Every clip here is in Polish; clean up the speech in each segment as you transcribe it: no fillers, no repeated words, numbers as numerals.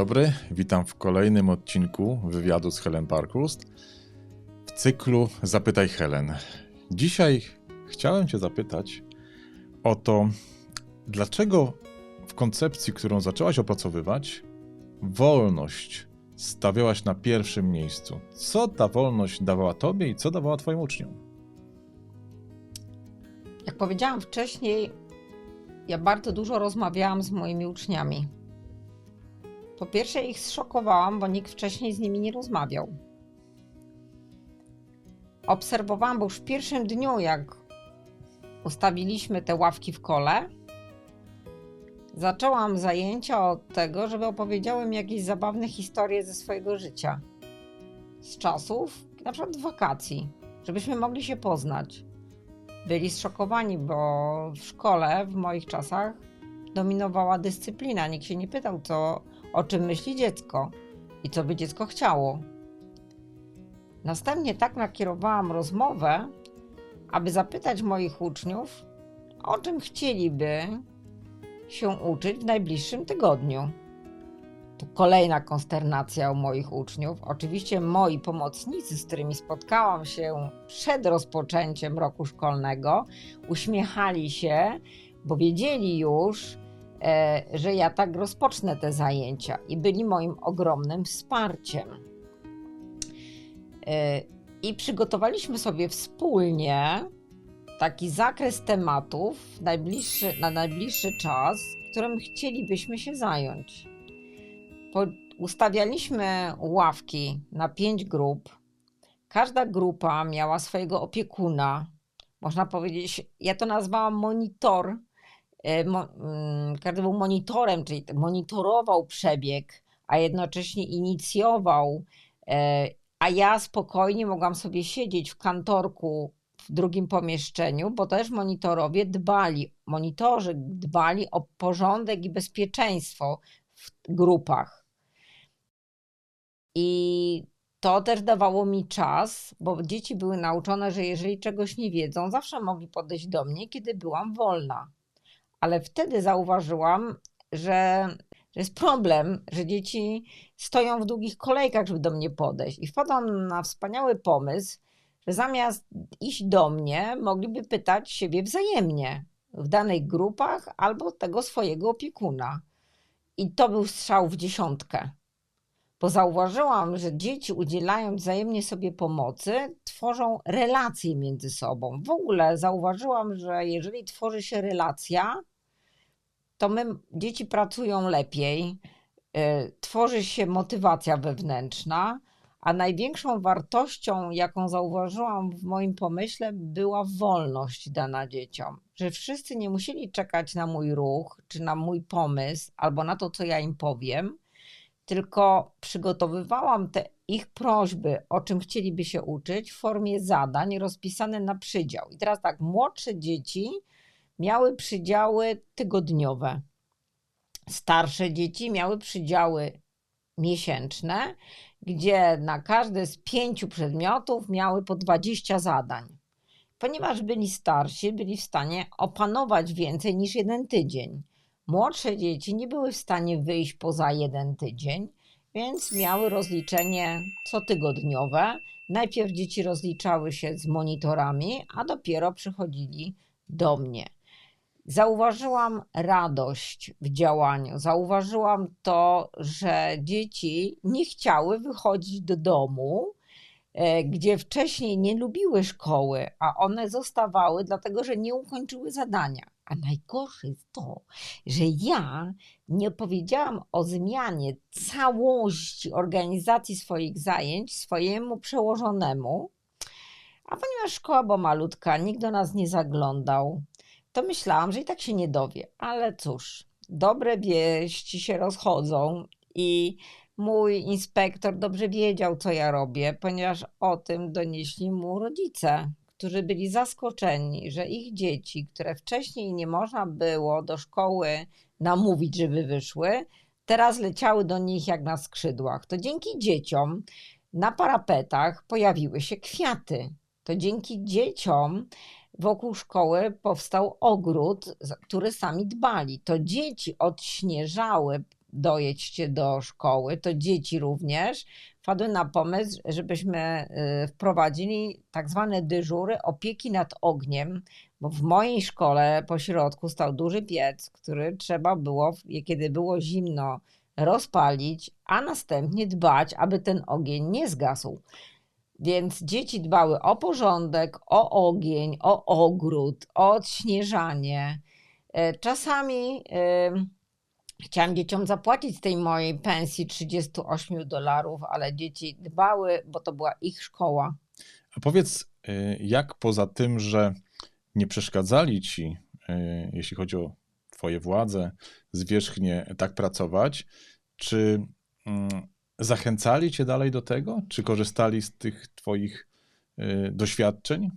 dobry, witam w kolejnym odcinku wywiadu z Helen Parkhurst w cyklu Zapytaj Helen. Dzisiaj chciałem Cię zapytać o to, dlaczego w koncepcji, którą zaczęłaś opracowywać, wolność stawiałaś na pierwszym miejscu. Co ta wolność dawała Tobie i co dawała Twoim uczniom? Jak powiedziałam wcześniej, ja bardzo dużo rozmawiałam z moimi uczniami. Po pierwsze ich zszokowałam, bo nikt wcześniej z nimi nie rozmawiał. Obserwowałam, bo już w pierwszym dniu, jak ustawiliśmy te ławki w kole, zaczęłam zajęcia od tego, żeby opowiedziały mi jakieś zabawne historie ze swojego życia. Z czasów, na przykład z wakacji, żebyśmy mogli się poznać. Byli zszokowani, bo w szkole w moich czasach dominowała dyscyplina. Nikt się nie pytał, o czym myśli dziecko i co by dziecko chciało. Następnie tak nakierowałam rozmowę, aby zapytać moich uczniów, o czym chcieliby się uczyć w najbliższym tygodniu. Tu kolejna konsternacja u moich uczniów. Oczywiście moi pomocnicy, z którymi spotkałam się przed rozpoczęciem roku szkolnego, uśmiechali się, bo wiedzieli już, że ja tak rozpocznę te zajęcia i byli moim ogromnym wsparciem. I przygotowaliśmy sobie wspólnie taki zakres tematów na najbliższy czas, którym chcielibyśmy się zająć. Ustawialiśmy ławki na 5 grup. Każda grupa miała swojego opiekuna. Można powiedzieć, ja to nazwałam monitor. Każdy był monitorem, czyli monitorował przebieg, a jednocześnie inicjował, a ja spokojnie mogłam sobie siedzieć w kantorku w drugim pomieszczeniu, bo też monitorzy dbali o porządek i bezpieczeństwo w grupach. I to też dawało mi czas, bo dzieci były nauczone, że jeżeli czegoś nie wiedzą, zawsze mogli podejść do mnie, kiedy byłam wolna. Ale wtedy zauważyłam, że jest problem, że dzieci stoją w długich kolejkach, żeby do mnie podejść. I wpadłam na wspaniały pomysł, że zamiast iść do mnie, mogliby pytać siebie wzajemnie w danych grupach albo tego swojego opiekuna. I to był strzał w dziesiątkę. Bo zauważyłam, że dzieci, udzielając wzajemnie sobie pomocy, tworzą relacje między sobą. W ogóle zauważyłam, że jeżeli tworzy się relacja, to dzieci pracują lepiej, tworzy się motywacja wewnętrzna, a największą wartością, jaką zauważyłam w moim pomyśle, była wolność dana dzieciom. Że wszyscy nie musieli czekać na mój ruch, czy na mój pomysł, albo na to, co ja im powiem, tylko przygotowywałam te ich prośby, o czym chcieliby się uczyć, w formie zadań rozpisane na przydział. I teraz tak, młodsze dzieci miały przydziały tygodniowe. Starsze dzieci miały przydziały miesięczne, gdzie na każde z 5 przedmiotów miały po 20 zadań. Ponieważ byli starsi, byli w stanie opanować więcej niż 1 tydzień. Młodsze dzieci nie były w stanie wyjść poza 1 tydzień, więc miały rozliczenie cotygodniowe. Najpierw dzieci rozliczały się z monitorami, a dopiero przychodzili do mnie. Zauważyłam radość w działaniu. Zauważyłam to, że dzieci nie chciały wychodzić do domu, gdzie wcześniej nie lubiły szkoły, a one zostawały, dlatego że nie ukończyły zadania. A najgorsze jest to, że ja nie powiedziałam o zmianie całości organizacji swoich zajęć swojemu przełożonemu, a ponieważ szkoła była malutka, nikt do nas nie zaglądał, to myślałam, że i tak się nie dowie. Ale cóż, dobre wieści się rozchodzą i mój inspektor dobrze wiedział, co ja robię, ponieważ o tym donieśli mu rodzice, którzy byli zaskoczeni, że ich dzieci, które wcześniej nie można było do szkoły namówić, żeby wyszły, teraz leciały do nich jak na skrzydłach. To dzięki dzieciom na parapetach pojawiły się kwiaty. To dzięki dzieciom wokół szkoły powstał ogród, który sami dbali. To dzieci odśnieżały dojedźcie do szkoły, to dzieci również wpadły na pomysł, żebyśmy wprowadzili tak zwane dyżury opieki nad ogniem, bo w mojej szkole po środku stał duży piec, który trzeba było, kiedy było zimno, rozpalić, a następnie dbać, aby ten ogień nie zgasł. Więc dzieci dbały o porządek, o ogień, o ogród, o odśnieżanie. Czasami chciałam dzieciom zapłacić z tej mojej pensji $38, ale dzieci dbały, bo to była ich szkoła. A powiedz, jak poza tym, że nie przeszkadzali ci, jeśli chodzi o twoje władze, zwierzchnie tak pracować, czy zachęcali cię dalej do tego? Czy korzystali z tych twoich doświadczeń?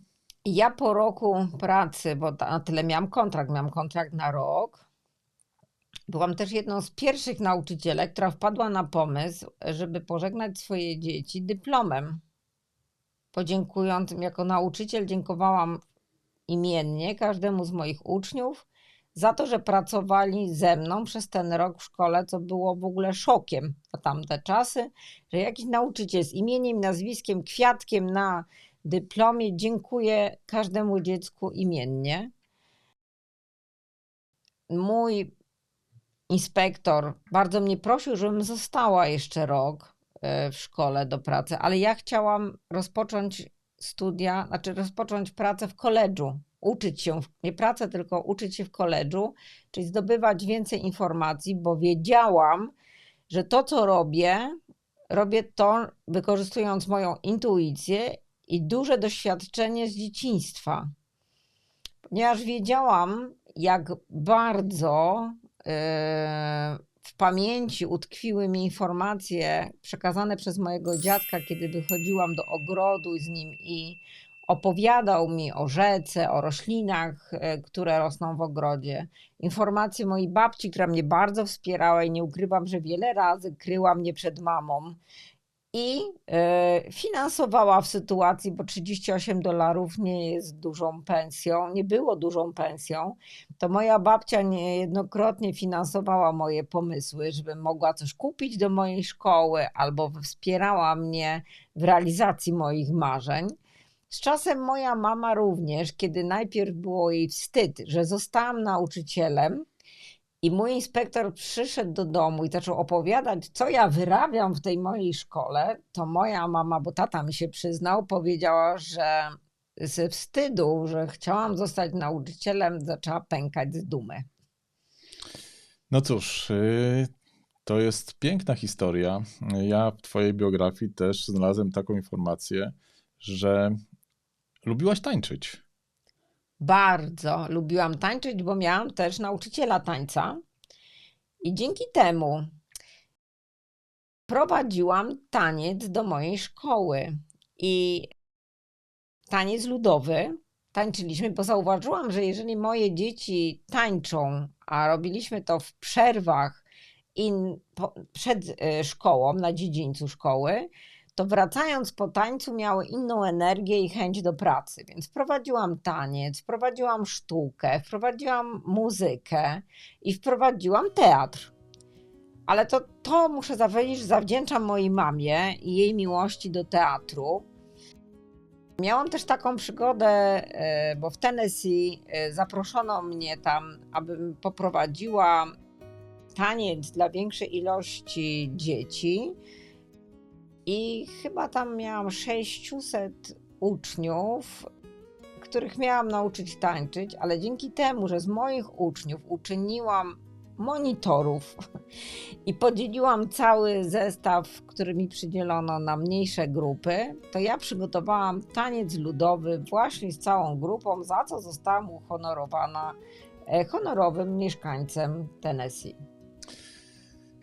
Ja po roku pracy, bo na tyle miałam kontrakt na rok, byłam też jedną z pierwszych nauczycielek, która wpadła na pomysł, żeby pożegnać swoje dzieci dyplomem. Podziękując im jako nauczyciel, dziękowałam imiennie każdemu z moich uczniów za to, że pracowali ze mną przez ten rok w szkole, co było w ogóle szokiem na tamte czasy, że jakiś nauczyciel z imieniem, nazwiskiem, kwiatkiem na dyplomie dziękuję każdemu dziecku imiennie. Mój inspektor bardzo mnie prosił, żebym została jeszcze rok w szkole do pracy, ale ja chciałam rozpocząć studia, rozpocząć pracę w koledżu, uczyć się, nie pracę, tylko uczyć się w koledżu, czyli zdobywać więcej informacji, bo wiedziałam, że to, co robię to wykorzystując moją intuicję i duże doświadczenie z dzieciństwa. Ponieważ wiedziałam, jak bardzo w pamięci utkwiły mi informacje przekazane przez mojego dziadka, kiedy wychodziłam do ogrodu z nim i opowiadał mi o rzece, o roślinach, które rosną w ogrodzie. Informacje mojej babci, która mnie bardzo wspierała i nie ukrywam, że wiele razy kryła mnie przed mamą i finansowała w sytuacji, bo $38 nie jest dużą pensją, nie było dużą pensją, to moja babcia niejednokrotnie finansowała moje pomysły, żebym mogła coś kupić do mojej szkoły albo wspierała mnie w realizacji moich marzeń. Z czasem moja mama również, kiedy najpierw było jej wstyd, że zostałam nauczycielem, i mój inspektor przyszedł do domu i zaczął opowiadać, co ja wyrabiam w tej mojej szkole, to moja mama, bo tata mi się przyznał, powiedziała, że ze wstydu, że chciałam zostać nauczycielem, zaczęła pękać z dumy. No cóż, to jest piękna historia. Ja w twojej biografii też znalazłem taką informację, że lubiłaś tańczyć. Bardzo lubiłam tańczyć, bo miałam też nauczyciela tańca i dzięki temu prowadziłam taniec do mojej szkoły i taniec ludowy. Tańczyliśmy, bo zauważyłam, że jeżeli moje dzieci tańczą, a robiliśmy to w przerwach przed szkołą, na dziedzińcu szkoły, to wracając po tańcu miały inną energię i chęć do pracy. Więc wprowadziłam taniec, wprowadziłam sztukę, wprowadziłam muzykę i wprowadziłam teatr. Ale to muszę powiedzieć, że zawdzięczam mojej mamie i jej miłości do teatru. Miałam też taką przygodę, bo w Tennessee zaproszono mnie tam, abym poprowadziła taniec dla większej ilości dzieci. I chyba tam miałam 600 uczniów, których miałam nauczyć tańczyć, ale dzięki temu, że z moich uczniów uczyniłam monitorów i podzieliłam cały zestaw, który mi przydzielono na mniejsze grupy, to ja przygotowałam taniec ludowy właśnie z całą grupą, za co zostałam uhonorowana honorowym mieszkańcem Tennessee.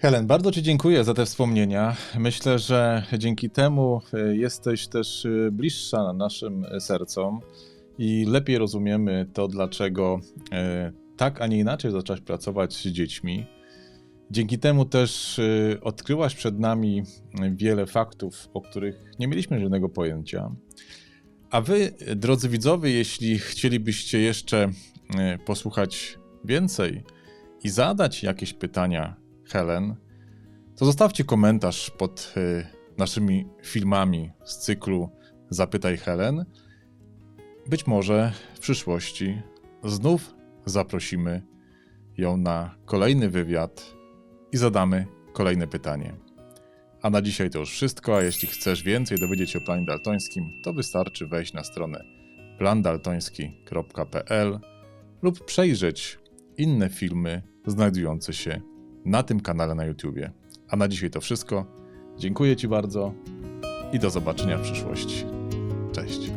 Helen, bardzo ci dziękuję za te wspomnienia. Myślę, że dzięki temu jesteś też bliższa naszym sercom i lepiej rozumiemy to, dlaczego tak, a nie inaczej zaczęłaś pracować z dziećmi. Dzięki temu też odkryłaś przed nami wiele faktów, o których nie mieliśmy żadnego pojęcia. A wy, drodzy widzowie, jeśli chcielibyście jeszcze posłuchać więcej i zadać jakieś pytania Helen, to zostawcie komentarz pod naszymi filmami z cyklu Zapytaj Helen. Być może w przyszłości znów zaprosimy ją na kolejny wywiad i zadamy kolejne pytanie. A na dzisiaj to już wszystko, a jeśli chcesz więcej dowiedzieć się o planie daltońskim, to wystarczy wejść na stronę plandaltoński.pl lub przejrzeć inne filmy znajdujące się na tym kanale na YouTubie. A na dzisiaj to wszystko. Dziękuję Ci bardzo i do zobaczenia w przyszłości. Cześć.